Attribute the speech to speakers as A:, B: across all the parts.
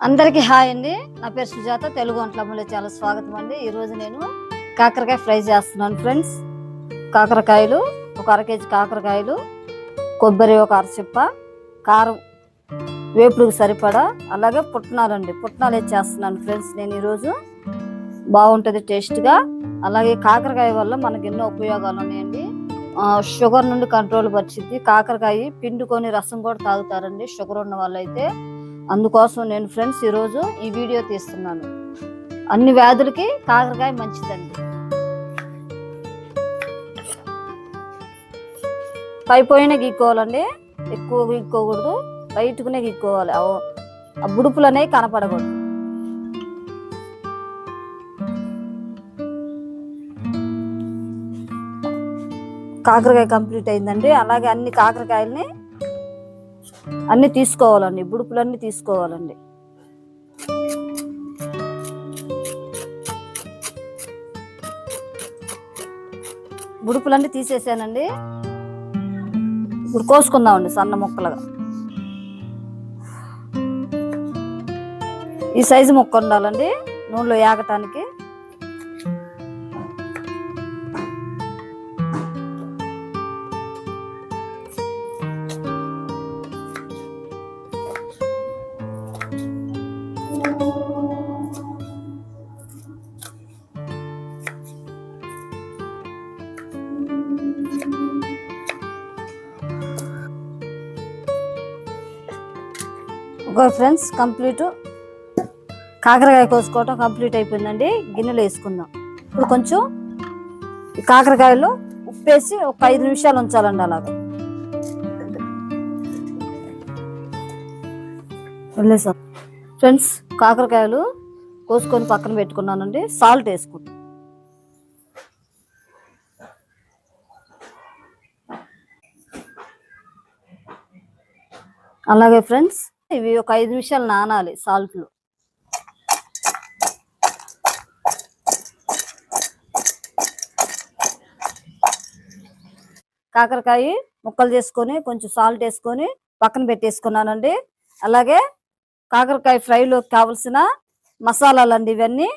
A: అందరికీ హాయ్ అండి. నా పేరు సుజాత. తెలుగు వంటలమ్మలో చాలా స్వాగతం అండి. ఈరోజు నేను కాకరకాయ ఫ్రై చేస్తున్నాను ఫ్రెండ్స్. కాకరకాయలు ఒక అర కేజీ కాకరకాయలు, కొబ్బరి ఒక అరచిప్ప, కారం వేపుడుకు సరిపడా, అలాగే పుట్నాలండి. పుట్నాలు వేసి చేస్తున్నాను ఫ్రెండ్స్. నేను ఈరోజు బాగుంటుంది టేస్ట్గా. అలాగే కాకరకాయ వల్ల మనకు ఎన్నో ఉపయోగాలు ఉన్నాయండి. షుగర్ నుండి కంట్రోల్ వచ్చింది. కాకరకాయ పిండుకొని రసం కూడా తాగుతారండి షుగర్ ఉన్న వాళ్ళైతే. అందుకోసం నేను ఫ్రెండ్స్ ఈరోజు ఈ వీడియో తీస్తున్నాను. అన్ని వ్యాధులకి కాకరకాయ మంచిదండి. పైపోయిన గీక్కోవాలండి, ఎక్కువ గీక్కోకూడదు, లైట్గానే గీక్కోవాలి. ఆ బుడుపులు అనేవి కనపడకూడదు. కాకరకాయ కంప్లీట్ అయిందండి. అలాగే అన్ని కాకరకాయలని అన్ని తీసుకోవాలండి, బుడుపులన్నీ తీసుకోవాలండి. బుడుపులన్నీ తీసేసానండి. ఇప్పుడు కోసుకుందామండి సన్న ముక్కలుగా. ఈ సైజు ముక్క ఉండాలండి నూనెలో ఏగటానికి. ఓకే ఫ్రెండ్స్, కంప్లీట్ కాకరకాయ కోసుకోవటం కంప్లీట్ అయిపోయిందండి. గిన్నెలో వేసుకుందాం. ఇప్పుడు కొంచెం ఈ కాకరకాయలో ఉప్పేసి ఒక 5 నిమిషాలు ఉంచాలండి. అలాగా వెళ్ళేసాం ఫ్రెండ్స్. కాకరకాయలు కోసుకొని పక్కన పెట్టుకున్నానండి. సాల్ట్ వేసుకుంటాం. అలాగే ఫ్రెండ్స్, ఇవి ఒక 5 నిమిషాలు నానాలి సాల్ట్లో. కాకరకాయ ముక్కలు చేసుకొని కొంచెం సాల్ట్ వేసుకొని పక్కన పెట్టేసుకున్నానండి. అలాగే కాకరకాయ ఫ్రైలోకి కావలసిన మసాలాలండి ఇవన్నీ: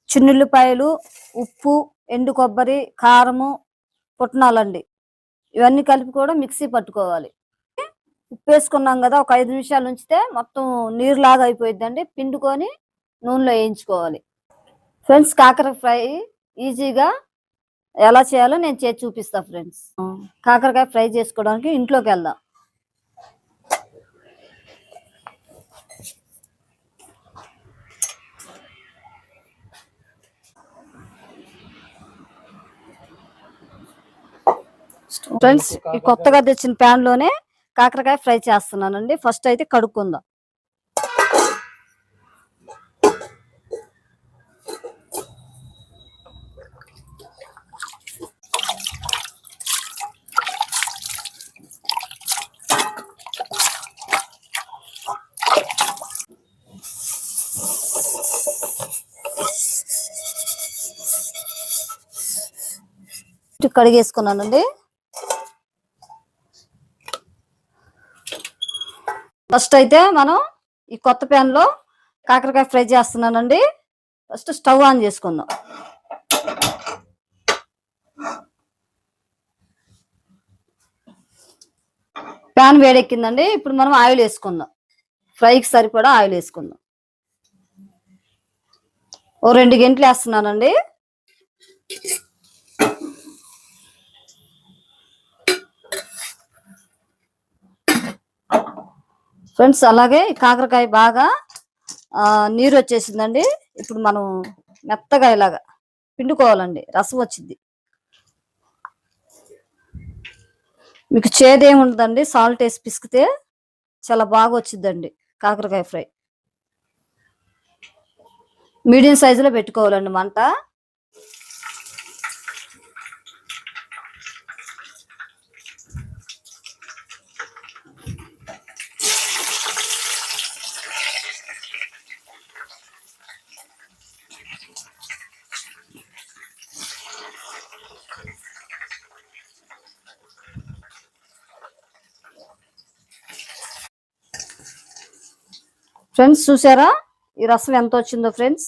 A: చిన్నుల్లిపాయలు, ఉప్పు, ఎండు కొబ్బరి, కారము, పుట్నాలండి. ఇవన్నీ కలిపి కూడా మిక్సీ పట్టుకోవాలి. ఉప్పు వేసుకున్నాం కదా, ఒక 5 నిమిషాలు ఉంచితే మొత్తం నీరులాగా అయిపోయిద్దండి. పిండుకొని నూనెలో వేయించుకోవాలి ఫ్రెండ్స్. కాకరకాయ ఫ్రై ఈజీగా ఎలా చేయాలో నేను చేసి చూపిస్తా ఫ్రెండ్స్. కాకరకాయ ఫ్రై చేసుకోవడానికి ఇంట్లోకి వెళ్దాం. ఫ్రెండ్స్, ఈ కొత్తగా తెచ్చిన ప్యాన్ లోనే కాకరకాయ ఫ్రై చేస్తున్నానండి. ఫస్ట్ అయితే కడుక్కుందాం. కడిగేసుకున్నానండి. ఫస్ట్ అయితే మనం ఈ కొత్త ప్యాన్ లో కాకరకాయ ఫ్రై చేస్తున్నానండి. ఫస్ట్ స్టవ్ ఆన్ చేసుకుందాం. ప్యాన్ వేడెక్కిందండి. ఇప్పుడు మనం ఆయిల్ వేసుకుందాం. ఫ్రైకి సరిపడా ఆయిల్ వేసుకుందాం. ఓ 2 గంటలు వేస్తున్నానండి. ఫ్రెండ్స్, అలాగే కాకరకాయ బాగా నీరు వచ్చేసిందండి. ఇప్పుడు మనం మెత్తగా ఇలాగా పిండుకోవాలండి. రసం వచ్చింది. మీకు చేదేమి ఉండదండి. సాల్ట్ వేసి పిసికితే చాలా బాగా వచ్చిందండి కాకరకాయ ఫ్రై. మీడియం సైజులో పెట్టుకోవాలండి మంట. ఫ్రెండ్స్ చూసారా ఈ రసం ఎంత వచ్చిందో ఫ్రెండ్స్.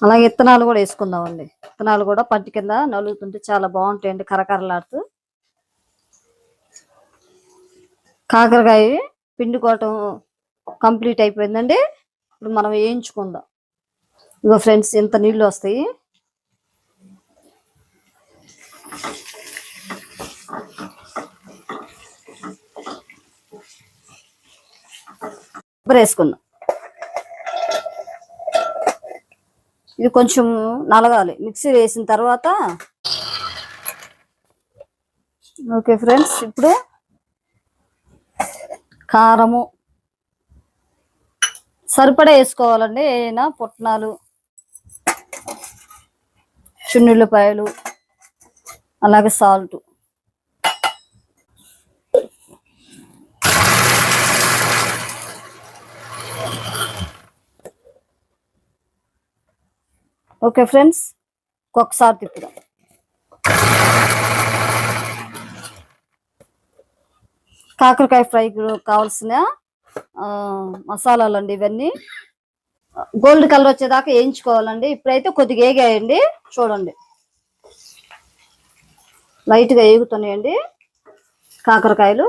A: అలాగే ఇత్తనాలు కూడా వేసుకుందామండి. ఇత్తనాలు కూడా పంటి కింద నలుగుతుంటే చాలా బాగుంటాయండి, కరకరలాడుతూ. కాకరకాయ పిండుకోవటం కంప్లీట్ అయిపోయిందండి. ఇప్పుడు మనం వేయించుకుందాం. ఇగో ఫ్రెండ్స్ ఇంత నీళ్ళు వస్తాయి. కొబ్బరి వేసుకుందాం. ఇది కొంచెం నలగాలి మిక్సీ వేసిన తర్వాత. ఓకే ఫ్రెండ్స్, ఇప్పుడు కారము సరిపడా వేసుకోవాలండి. ఏమైనా పుట్నాలు, చున్నుల్లిపాయలు, అలాగే సాల్ట్. ఓకే ఫ్రెండ్స్, ఒక్కొక్కసారి తిప్పుదాం. కాకరకాయ ఫ్రైకి కావాల్సిన మసాలాలు అండి ఇవన్నీ. గోల్డ్ కలర్ వచ్చేదాకా వేయించుకోవాలండి. ఇప్పుడైతే కొద్దిగా వేగాయండి, చూడండి లైట్గా వేగుతున్నాయండి కాకరకాయలు.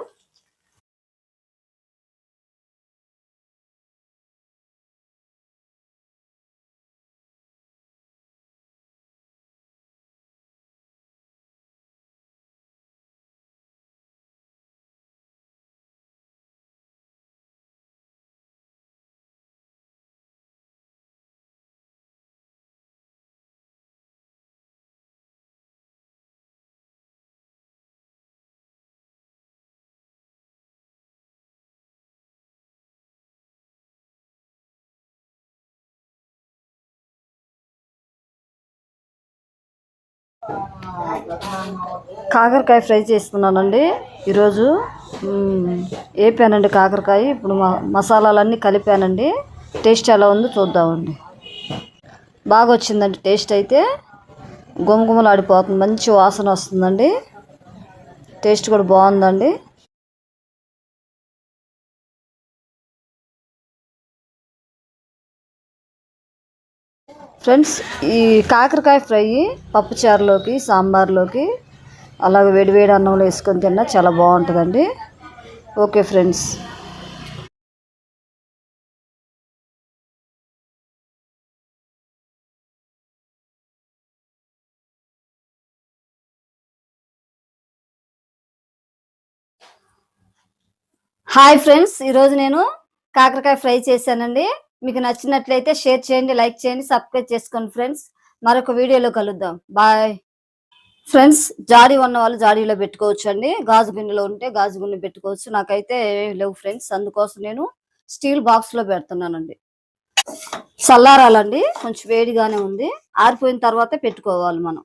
A: కాకరకాయ ఫ్రై చేస్తున్నానండి ఈరోజు. వేపానండి కాకరకాయ. ఇప్పుడు మసాలాలన్నీ కలిపానండి. టేస్ట్ ఎలా ఉందో చూద్దామండి. బాగా వచ్చిందండి టేస్ట్ అయితే. గుమగుమలాడిపోతుంది, మంచి వాసన వస్తుందండి. టేస్ట్ కూడా బాగుందండి. ఫ్రెండ్స్, ఈ కాకరకాయ ఫ్రై పప్పుచారులోకి, సాంబార్లోకి, అలాగే వేడివేడి అన్నంలో వేసుకొని తిన్నా చాలా బాగుంటుందండి. Okay friends. హాయ్ ఫ్రెండ్స్, ఈరోజు నేను కాకరకాయ ఫ్రై చేశానండి. మీకు నచ్చినట్లయితే షేర్ చేయండి, లైక్ చేయండి, సబ్స్క్రైబ్ చేసుకోండి ఫ్రెండ్స్. మరొక వీడియోలో కలుద్దాం. Bye friends. జాడీ ఉన్న వాళ్ళు జాడీలో పెట్టుకోవచ్చు అండి. గాజు గిన్నెలో ఉంటే గాజు గిన్నె పెట్టుకోవచ్చు. నాకైతే ఏమీ లేవు ఫ్రెండ్స్, అందుకోసం నేను స్టీల్ బాక్స్ లో పెడుతున్నానండి. చల్లారాలండి, కొంచెం వేడిగానే ఉంది. ఆరిపోయిన తర్వాతే పెట్టుకోవాలి మనం.